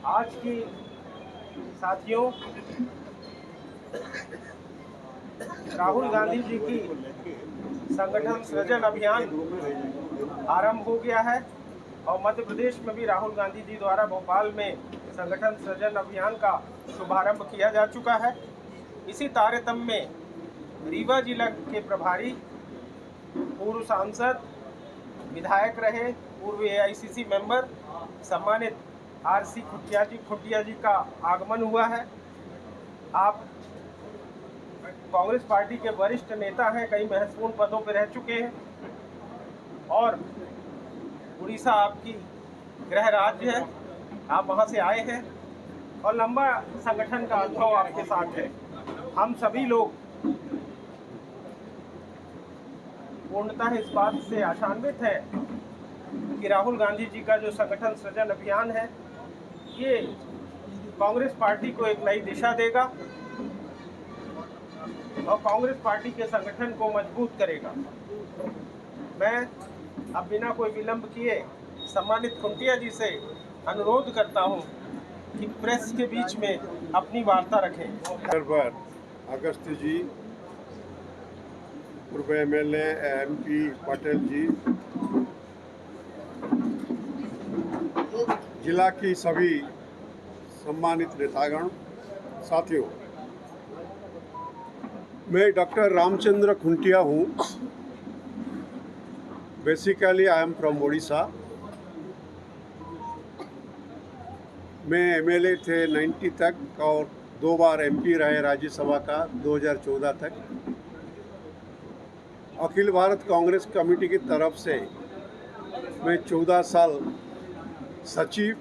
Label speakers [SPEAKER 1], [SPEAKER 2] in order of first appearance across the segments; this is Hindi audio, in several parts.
[SPEAKER 1] आज की साथियों, राहुल गांधी जी की संगठन सृजन अभियान आरंभ हो गया है और मध्य प्रदेश में भी राहुल गांधी जी द्वारा भोपाल में संगठन सृजन अभियान का शुभारंभ किया जा चुका है। इसी तारतम्य में रीवा जिला के प्रभारी, पूर्व सांसद, विधायक रहे, पूर्व एआईसीसी मेंबर सम्मानित आरसी खुंटिया जी का आगमन हुआ है। आप कांग्रेस पार्टी के वरिष्ठ नेता हैं, कई महत्वपूर्ण पदों पर रह चुके हैं और उड़ीसा आपकी गृह राज्य है, आप वहां से आए हैं और लंबा संगठन का अनुभव आपके साथ है। हम सभी लोग पूर्णतः इस बात से आशान्वित है कि राहुल गांधी जी का जो संगठन सृजन अभियान है, ये कांग्रेस पार्टी को एक नई दिशा देगा और कांग्रेस पार्टी के संगठन को मजबूत करेगा। मैं अब बिना कोई विलंब किए सम्मानित खुंटिया जी से अनुरोध करता हूं कि प्रेस के बीच में अपनी वार्ता रखें।
[SPEAKER 2] अगस्त जी, पूर्व एमएलए एमपी पटेल जी, जिला की सभी सम्मानित नेतागण, साथियों, मैं डॉक्टर रामचंद्र खुंटिया हूँ। Basically I am from Orissa. मैं एमएलए थे 90 तक और 2 बार एमपी रहे राज्यसभा का 2014 तक। अखिल भारत कांग्रेस कमेटी की तरफ से मैं 14 साल सचिव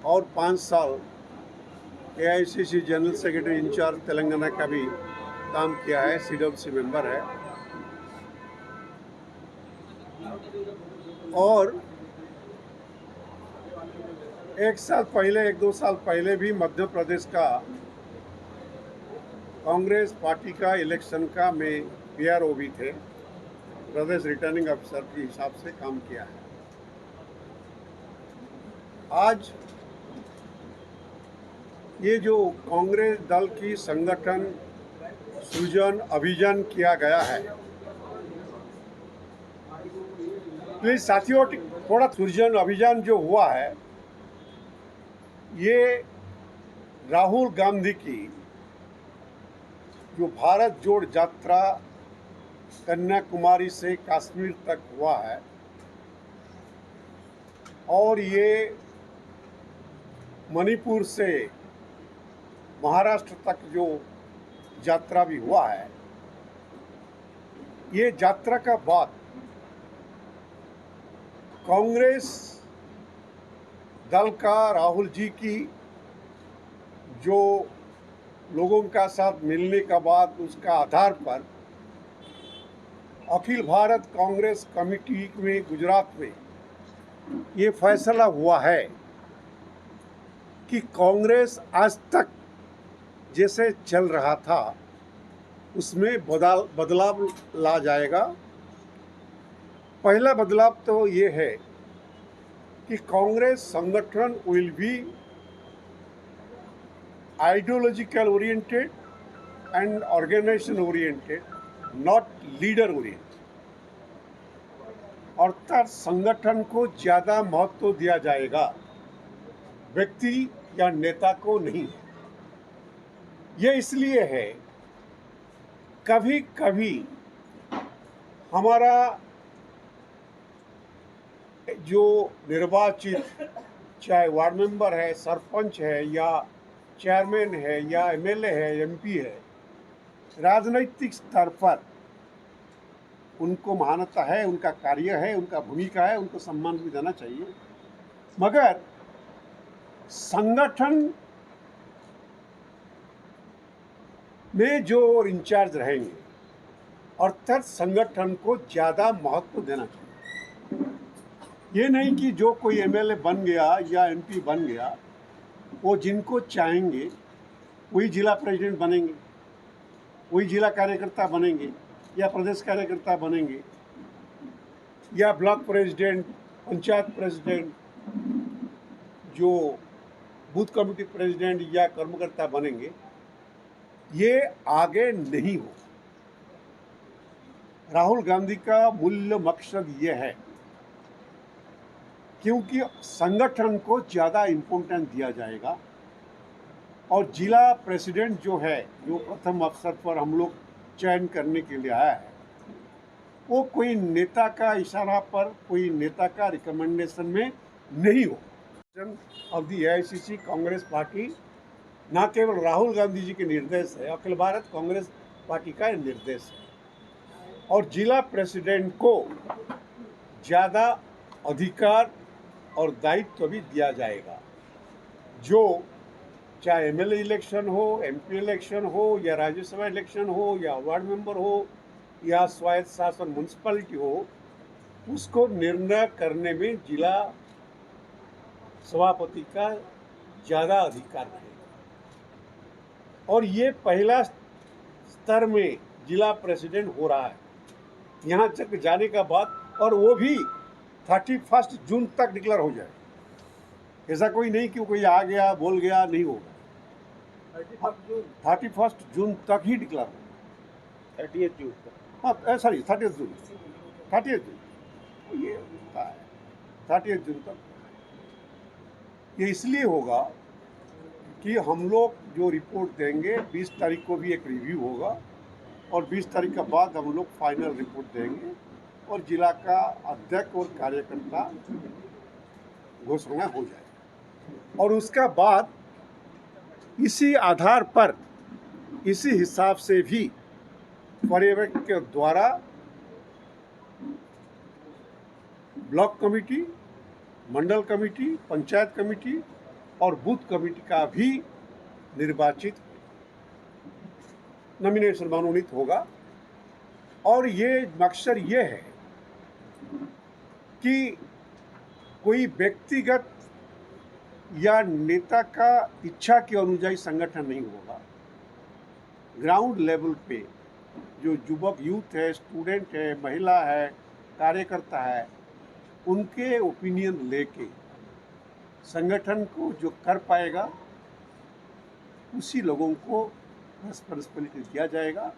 [SPEAKER 2] और 5 साल AICC general secretary incharge Telangana का भी काम किया है, सीडब्ल्यूसी मेंबर है। और 1-2 साल पहले भी मध्य प्रदेश का कांग्रेस पार्टी का इलेक्शन का मैं पीआरओ भी थे, प्रदेश रिटर्निंग अफसर के हिसाब से काम किया है। आज ये जो कांग्रेस दल की संगठन सृजन अभियान किया गया है, प्लीज साथियों, थोड़ा सृजन अभियान जो हुआ है, ये राहुल गांधी की जो भारत जोड़ यात्रा कन्याकुमारी से कश्मीर तक हुआ है और ये मणिपुर से महाराष्ट्र तक जो यात्रा भी हुआ है, ये यात्रा का बाद कांग्रेस दल का राहुल जी की जो लोगों का साथ मिलने का बाद उसका आधार पर अखिल भारत कांग्रेस कमेटी में गुजरात में ये फैसला हुआ है कि कांग्रेस आज तक जैसे चल रहा था उसमें बदलाव ला जाएगा। पहला बदलाव तो ये है कि कांग्रेस संगठन will be ideological oriented and organisation oriented, not leader oriented. अर्थात संगठन को ज़्यादा महत्व दिया जाएगा, व्यक्ति या नेता को नहीं। ये इसलिए है, कभी कभी हमारा जो निर्वाचित चाहे वार्ड मेंबर है, सरपंच है या चेयरमैन है या एमएलए है, एमपी है, राजनीतिक स्तर पर उनको मान्यता है, उनका कार्य है, उनका भूमिका है, उनको सम्मान भी देना चाहिए। मगर संगठन में जो इंचार्ज रहेंगे, अर्थात संगठन को ज़्यादा महत्व देना चाहिए। ये नहीं कि जो कोई एमएलए बन गया या एमपी बन गया, वो जिनको चाहेंगे वही जिला प्रेसिडेंट बनेंगे, वही जिला कार्यकर्ता बनेंगे या प्रदेश कार्यकर्ता बनेंगे या ब्लॉक प्रेसिडेंट, पंचायत प्रेसिडेंट, जो बूथ कमेटी प्रेसिडेंट या कर्मकर्ता बनेंगे, ये आगे नहीं हो। राहुल गांधी का मूल्य मकसद ये है क्योंकि संगठन को ज़्यादा इम्पोर्टेंस दिया जाएगा और जिला प्रेसिडेंट जो है, जो प्रथम अवसर पर हम लोग चयन करने के लिए आया है, वो कोई नेता का इशारा पर, कोई नेता का रिकमेंडेशन में नहीं हो। Of the AICC Congress party न केवल राहुल गांधी जी के निर्देश है, अखिल भारत कांग्रेस पार्टी का निर्देश है और जिला प्रेसिडेंट को ज़्यादा अधिकार और दायित्व भी दिया जाएगा, जो चाहे MLA इलेक्शन हो, MP इलेक्शन हो या राज्यसभा इलेक्शन हो या वार्ड मेंबर हो या स्वायत्त शासन म्यूनसिपैलिटी हो, उसको निर्णय करने में जिला सभापति का ज़्यादा अधिकार रहेगा। और ये पहला स्तर में जिला प्रेसिडेंट हो रहा है यहाँ तक जाने का बाद, और वो भी 31 जून तक डिक्लेयर हो जाए। ऐसा कोई नहीं कि कोई आ गया बोल गया, नहीं होगा। 31 जून तक ही डिक्लेयर होगा।
[SPEAKER 1] 30 जून तक,
[SPEAKER 2] हाँ सॉरी 30 जून, 30 जून ये होता है, 30 जून तक। ये इसलिए होगा कि हम लोग जो रिपोर्ट देंगे 20 तारीख को भी एक रिव्यू होगा और 20 तारीख के बाद हम लोग फाइनल रिपोर्ट देंगे और जिला का अध्यक्ष और कार्यकर्ता घोषणा हो जाए और उसका बाद इसी आधार पर, इसी हिसाब से भी पर्यवेक्षक के द्वारा ब्लॉक कमेटी, मंडल कमेटी, पंचायत कमेटी और बूथ कमेटी का भी निर्वाचित नॉमिनेशन मनोनीत होगा। और ये मकसद ये है कि कोई व्यक्तिगत या नेता का इच्छा के अनुযায়ী संगठन नहीं होगा। ग्राउंड लेवल पे जो युवक, यूथ है, स्टूडेंट है, महिला है, कार्यकर्ता है, उनके ओपिनियन लेके संगठन को जो कर पाएगा उसी लोगों को रिस्पॉन्सिबिलिटी दिया जाएगा।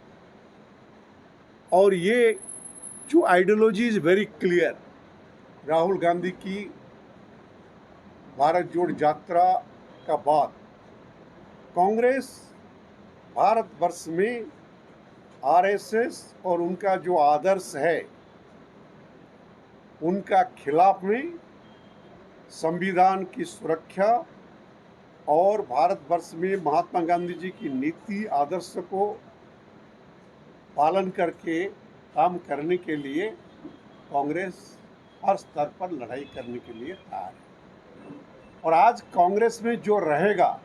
[SPEAKER 2] और ये जो ideology is very clear, Rahul Gandhi की भारत जोड़ यात्रा का बाद कांग्रेस भारतवर्ष में RSS और उनका जो आदर्श है उनका खिलाफ में संविधान की सुरक्षा और भारतवर्ष में महात्मा गांधी जी की नीति आदर्श को पालन करके काम करने के लिए कांग्रेस हर स्तर पर लड़ाई करने के लिए तैयार है। और आज कांग्रेस में जो रहेगा,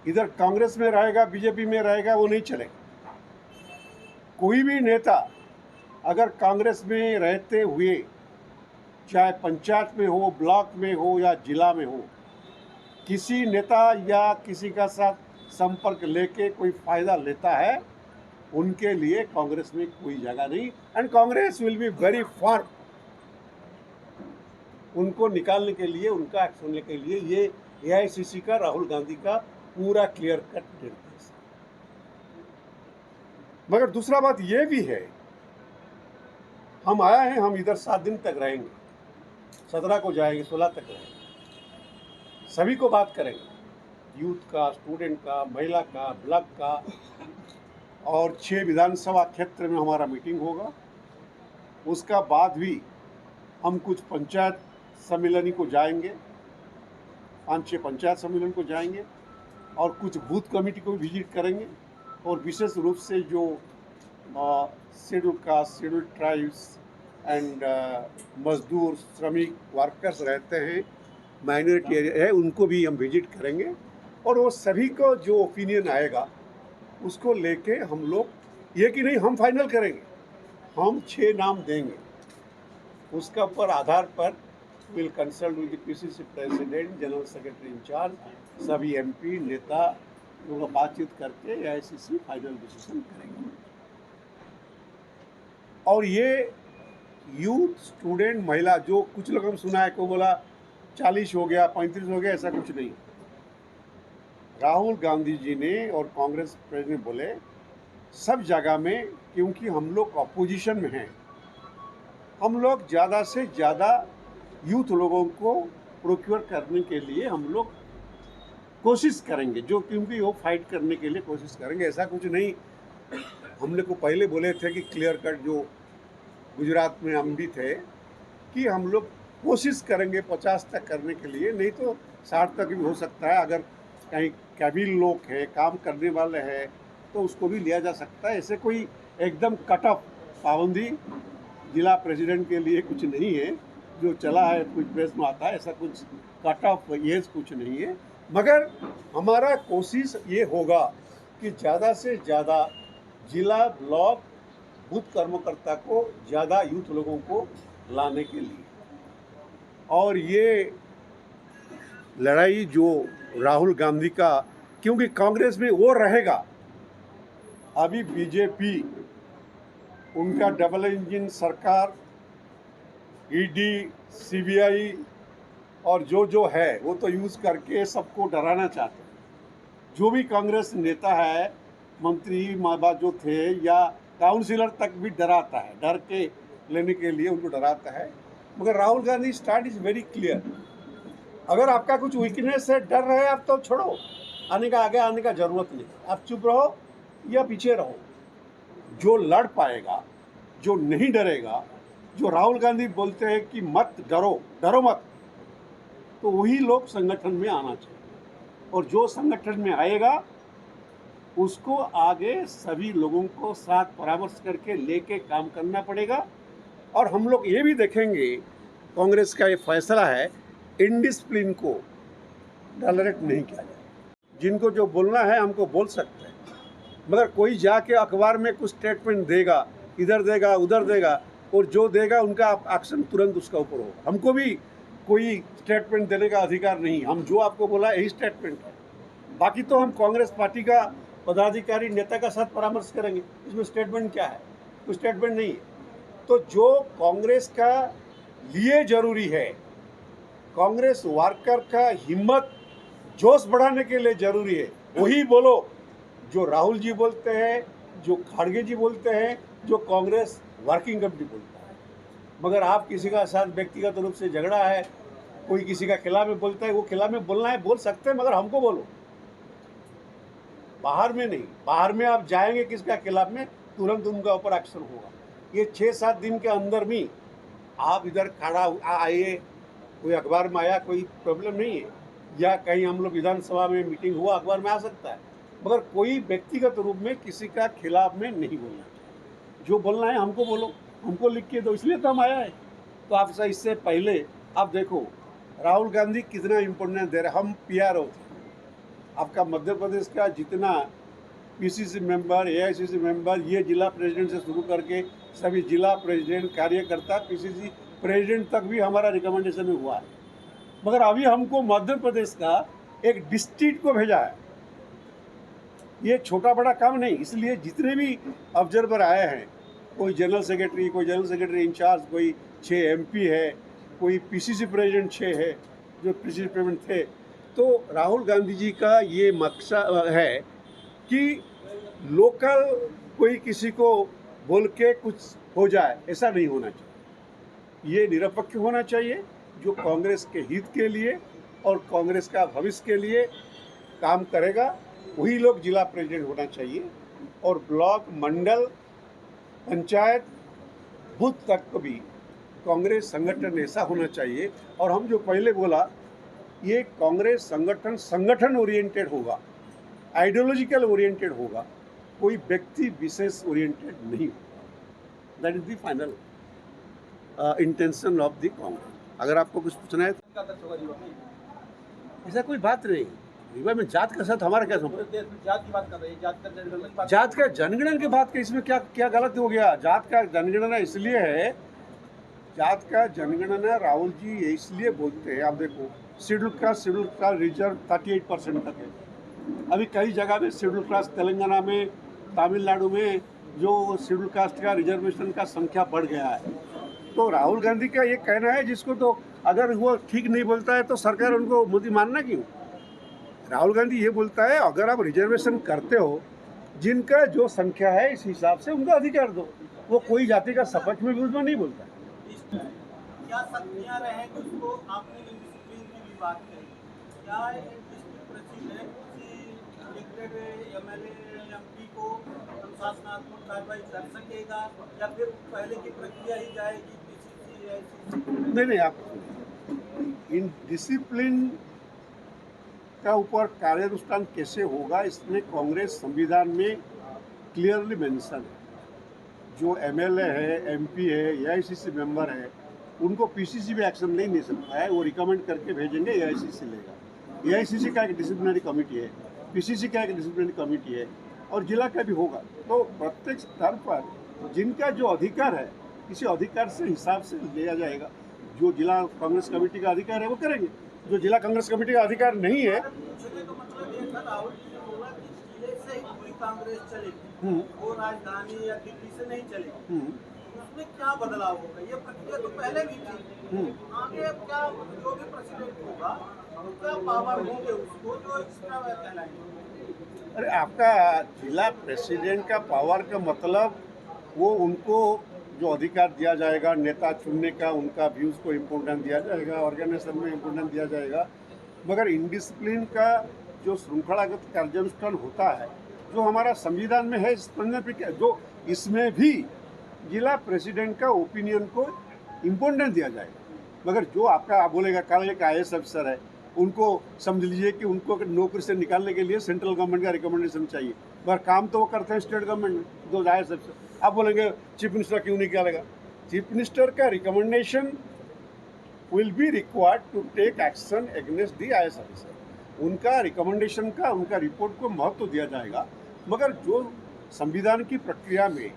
[SPEAKER 2] इधर कांग्रेस में रहेगा, बीजेपी में रहेगा, वो नहीं चलेगा। कोई भी नेता अगर कांग्रेस में रहते हुए, चाहे पंचायत में हो, ब्लॉक में हो या जिला में हो, किसी नेता या किसी का साथ संपर्क लेके कोई फ़ायदा लेता है, उनके लिए कांग्रेस में कोई जगह नहीं। And Congress will be very for, उनको निकालने के लिए, उनका एक्शन लेने के लिए ये AICC का, राहुल गांधी का पूरा क्लियर कट निर्देश है। मगर दूसरा बात ये भी है, हम आया हैं, हम इधर 7 दिन तक रहेंगे, 17 को जाएंगे, 16 तक रहेंगे, सभी को बात करेंगे, यूथ का, स्टूडेंट का, महिला का, ब्लॉक का, और 6 विधानसभा क्षेत्र में हमारा मीटिंग होगा। उसका बाद भी हम कुछ पंचायत सम्मेलन को जाएंगे, 5-6 पंचायत सम्मेलन को जाएंगे और कुछ बूथ कमेटी को भी विजिट करेंगे। और विशेष रूप से जो schedule caste, schedule tribes and मजदूर, श्रमिक, वर्कर्स रहते हैं, माइनॉरिटी एरिया है, उनको भी हम विजिट करेंगे। और वो सभी को जो ओपिनियन आएगा उसको लेके हम लोग ये कि नहीं हम फाइनल करेंगे, हम 6 नाम देंगे, उसका ऊपर आधार पर will consult with PCC president, general secretary incharge, सभी MP नेता लोग बातचीत करके AICC फाइनल डिसीजन करेंगे। और ये यूथ, स्टूडेंट, महिला, जो कुछ लोग हम सुना है को बोला 40 हो गया, 35 हो गया, ऐसा कुछ नहीं। राहुल गांधी जी ने और कांग्रेस प्रेसिडेंट बोले सब जगह में, क्योंकि हम लोग अपोजिशन में हैं, हम लोग ज़्यादा से ज़्यादा यूथ लोगों को प्रोक्योर करने के लिए हम लोग कोशिश करेंगे, जो क्योंकि वो फाइट करने के लिए कोशिश करेंगे। ऐसा कुछ नहीं, हमने को पहले बोले थे कि क्लियर कट, जो गुजरात में हम भी थे, कि हम लोग कोशिश करेंगे 50 तक करने के लिए, नहीं तो 60 तक भी हो सकता है। अगर कहीं काबिल लोग हैं, काम करने वाले हैं, तो उसको भी लिया जा सकता है। ऐसे कोई एकदम कट ऑफ पाबंदी जिला प्रेसिडेंट के लिए कुछ नहीं है, जो चला है कुछ प्रेस में आता है, ऐसा कुछ कट ऑफ एज कुछ नहीं है। मगर हमारा कोशिश ये होगा कि ज़्यादा से ज़्यादा जिला, ब्लॉक, बूथ कर्मकर्ता को ज़्यादा यूथ लोगों को लाने के लिए। और ये लड़ाई जो राहुल गांधी का, क्योंकि कांग्रेस में वो रहेगा, अभी बीजेपी, उनका डबल इंजन सरकार, ईडी, सीबीआई और जो है वो तो यूज़ करके सबको डराना चाहते हैं। जो भी कांग्रेस नेता है, मंत्री माबा जो थे या काउंसिलर तक भी डराता है, डर के लेने के लिए उनको डराता है। मगर Rahul Gandhi start is very clear. अगर आपका कुछ वीकनेस है, डर रहे आप, तो छोड़ो, आने का, आगे आने का ज़रूरत नहीं। आप चुप रहो या पीछे रहो। जो लड़ पाएगा, जो नहीं डरेगा, जो राहुल गांधी बोलते हैं कि मत डरो, डरो मत, तो वही लोग संगठन में आना चाहिए। और जो संगठन में आएगा उसको आगे सभी लोगों को साथ परामर्श करके लेके काम करना पड़ेगा। और हम लोग ये भी देखेंगे, कांग्रेस का ये फैसला है, इनडिसिप्लिन को टॉलरेट नहीं किया जाए। जिनको जो बोलना है हमको बोल सकते हैं, मगर कोई जाके अखबार में कुछ स्टेटमेंट देगा, इधर देगा उधर देगा, और जो देगा उनका एक्शन तुरंत उसका ऊपर होगा। हमको भी कोई स्टेटमेंट देने का अधिकार नहीं। हम जो आपको बोला यही स्टेटमेंट है। बाकी तो हम कांग्रेस पार्टी का पदाधिकारी, नेता का साथ परामर्श करेंगे। इसमें स्टेटमेंट क्या है? कोई स्टेटमेंट नहीं है। तो जो कांग्रेस का लिए जरूरी है, कांग्रेस वर्कर का हिम्मत, जोश बढ़ाने के लिए जरूरी है, वही बोलो जो राहुल जी बोलते हैं, जो खड़गे जी बोलते हैं, जो कांग्रेस वर्किंग कमेटी बोलता है। मगर आप किसी का साथ व्यक्तिगत रूप से झगड़ा है, कोई किसी का खिलाफ में बोलता है, वो खिलाफ में बोलना है बोल सकते हैं, मगर हमको बोलो, बाहर में नहीं। बाहर में आप जाएंगे किसका खिलाफ में, तुरंत उनका ऊपर एक्शन होगा। ये 6-7 दिन के अंदर में आप इधर खड़ा आइए, कोई अखबार में आया, कोई प्रॉब्लम नहीं है, या कहीं हम लोग विधानसभा में मीटिंग हुआ, अखबार में आ सकता है, मगर कोई व्यक्तिगत रूप में किसी का खिलाफ में नहीं बोलना। जो बोलना है हमको बोलो, हमको लिख के दो, इसलिए तो हम आया है। तो आपसे इससे पहले आप देखो राहुल गांधी कितना इम्पोर्टेंस दे रहे हैं। हम PRO थे, आपका मध्य प्रदेश का जितना PCC मेंबर, AICC मेंबर, ये जिला प्रेसिडेंट से शुरू करके सभी जिला प्रेसिडेंट, कार्यकर्ता, PCC प्रेसिडेंट तक भी हमारा रिकमेंडेशन में हुआ है। मगर अभी हमको मध्य प्रदेश का एक डिस्ट्रिक्ट को भेजा है। ये छोटा बड़ा काम नहीं, इसलिए जितने भी ऑब्जर्वर आए हैं, कोई जनरल सेक्रेटरी इंचार्ज, कोई 6 MP है, कोई PCC प्रेसिडेंट 6 है, जो PCC प्रेसिडेंट थे। तो राहुल गांधी जी का ये मकसद है कि लोकल कोई किसी को बोल के कुछ हो जाए, ऐसा नहीं होना चाहिए। ये निरपेक्ष होना चाहिए, जो कांग्रेस के हित के लिए और कांग्रेस का भविष्य के लिए काम करेगा, वही लोग जिला प्रेसिडेंट होना चाहिए। और ब्लॉक, मंडल, पंचायत, बूथ तक को भी कांग्रेस संगठन ऐसा होना चाहिए। और हम जो पहले बोला, ये कांग्रेस संगठन ओरिएंटेड होगा, आइडियोलॉजिकल ओरिएंटेड होगा, कोई व्यक्ति विशेष ओरिएंटेड नहीं होगा। That is the final intention of the Congress. अगर आपको कुछ पूछना है तो ऐसा कोई बात नहीं। रीवा में जात का साथ हमारा क्या संबंध?
[SPEAKER 1] जात की बात कर रहे हैं, जात का जनगणना की बात।
[SPEAKER 2] जात का जनगणना की बात, इसमें क्या क्या गलत हो गया? जात का जनगणना इसलिए है, जात का जनगणना राहुल जी इसलिए बोलते हैं, आप देखो शेड्यूल कास्ट रिजर्व 38% तक है। अभी कई जगह में शेड्यूल कास्ट, तेलंगाना में, तमिलनाडु में, जो शेड्यूल कास्ट का रिजर्वेशन का संख्या बढ़ गया है। तो राहुल गांधी का ये कहना है, जिसको तो अगर वो ठीक नहीं बोलता है तो सरकार उनको मोदी मानना क्यों? राहुल गांधी ये बोलता है अगर आप रिजर्वेशन करते हो, जिनका जो संख्या है इस हिसाब से उनका अधिकार दो। वो कोई जाति का सपक्ष में भी उसमें नहीं बोलता है।
[SPEAKER 3] क्या शक्तियाँ रहेंगी उसको, आपने इंडिसिप्लिन की भी बात करी, क्या डिस्ट्रिक्ट प्रेसिडेंट किसी इलेक्टेड एमएलए एमपी को अनुशासनात्मक कार्रवाई कर सकेगा या फिर पहले की प्रक्रिया ही जाएगी पीसीसी आईसीसी?
[SPEAKER 2] नहीं, आप इन डिसिप्लिन का ऊपर कार्यानुष्ठान कैसे होगा, इसमें कांग्रेस संविधान में क्लियरली मेंशन है। जो एमएलए है, एमपी है, एआईसीसी मेंबर है, उनको पीसीसी भी एक्शन नहीं ले सकता है। वो रिकमेंड करके भेजेंगे, एआईसीसी लेगा। एआईसीसी का एक डिसिप्लिनरी कमेटी है, पीसीसी का एक डिसिप्लिनरी कमेटी है और जिला का भी होगा। तो प्रत्येक स्तर पर जिनका जो अधिकार है, किसी अधिकार से हिसाब से लिया जाएगा। जो जिला कांग्रेस कमेटी का अधिकार है वो करेंगे, जो जिला कांग्रेस कमेटी का अधिकार नहीं है।
[SPEAKER 3] पूछने का मतलब ये था राहुल जी ने बोला कि जिले से ही पूरी कांग्रेस चलेगी, वो राजधानी या दिल्ली से नहीं चलेगी। उसमें क्या बदलाव होगा? ये प्रक्रिया तो पहले भी थी, आगे अब क्या जो भी प्रेसिडेंट होगा तो क्या पावर होंगे उसको जो एक्स्ट्रा कहलाएंगे?
[SPEAKER 2] अरे आपका जिला प्रेसिडेंट का पावर का मतलब वो उनको जो अधिकार दिया जाएगा नेता चुनने का, उनका व्यूज़ को इम्पोर्टेंस दिया जाएगा, ऑर्गेनाइजेशन में इम्पोर्टेंस दिया जाएगा। मगर इंडिसिप्लिन का जो श्रृंखलागत कार्यानुष्ठान होता है, जो हमारा संविधान में है, जो इसमें भी जिला प्रेसिडेंट का ओपिनियन को इम्पोर्टेंस दिया जाएगा। मगर जो आपका आप बोलेगा कल एक IAS अफसर है, उनको समझ लीजिए कि उनको नौकरी से निकालने के लिए सेंट्रल गवर्नमेंट का रिकमेंडेशन चाहिए, मगर काम तो वो करते हैं स्टेट गवर्नमेंट में। जो IAS अफसर, आप बोलेंगे चीफ मिनिस्टर क्यों नहीं निकालेगा? चीफ मिनिस्टर का recommendation will be required to take action against the IAS अफसर। उनका रिकमेंडेशन का, उनका रिपोर्ट को महत्व दिया जाएगा। मगर जो संविधान की प्रक्रिया में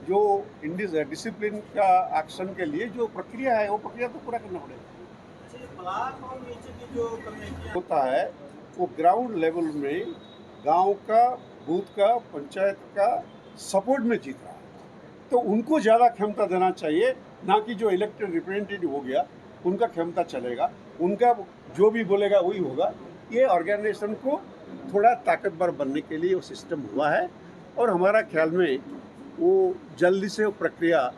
[SPEAKER 2] जो डिसिप्लिन का एक्शन के लिए जो प्रक्रिया है, वो प्रक्रिया तो पूरा करना पड़ेगा।
[SPEAKER 3] ब्लॉक और नीचे की जो कमेटियाँ
[SPEAKER 2] होता है वो ग्राउंड लेवल में गांव का, बूथ का, पंचायत का सपोर्ट में जीत रहा है, तो उनको ज़्यादा क्षमता देना चाहिए, ना कि जो इलेक्टेड रिप्रेजेंटेटिव हो गया उनका क्षमता चलेगा, उनका जो भी बोलेगा वही होगा। ये ऑर्गेनाइजेशन को थोड़ा ताकतवर बनने के लिए वो सिस्टम हुआ है और हमारा ख्याल में वो जल्दी से वो प्रक्रिया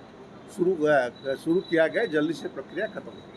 [SPEAKER 2] शुरू किया गया, जल्दी से प्रक्रिया खत्म हो।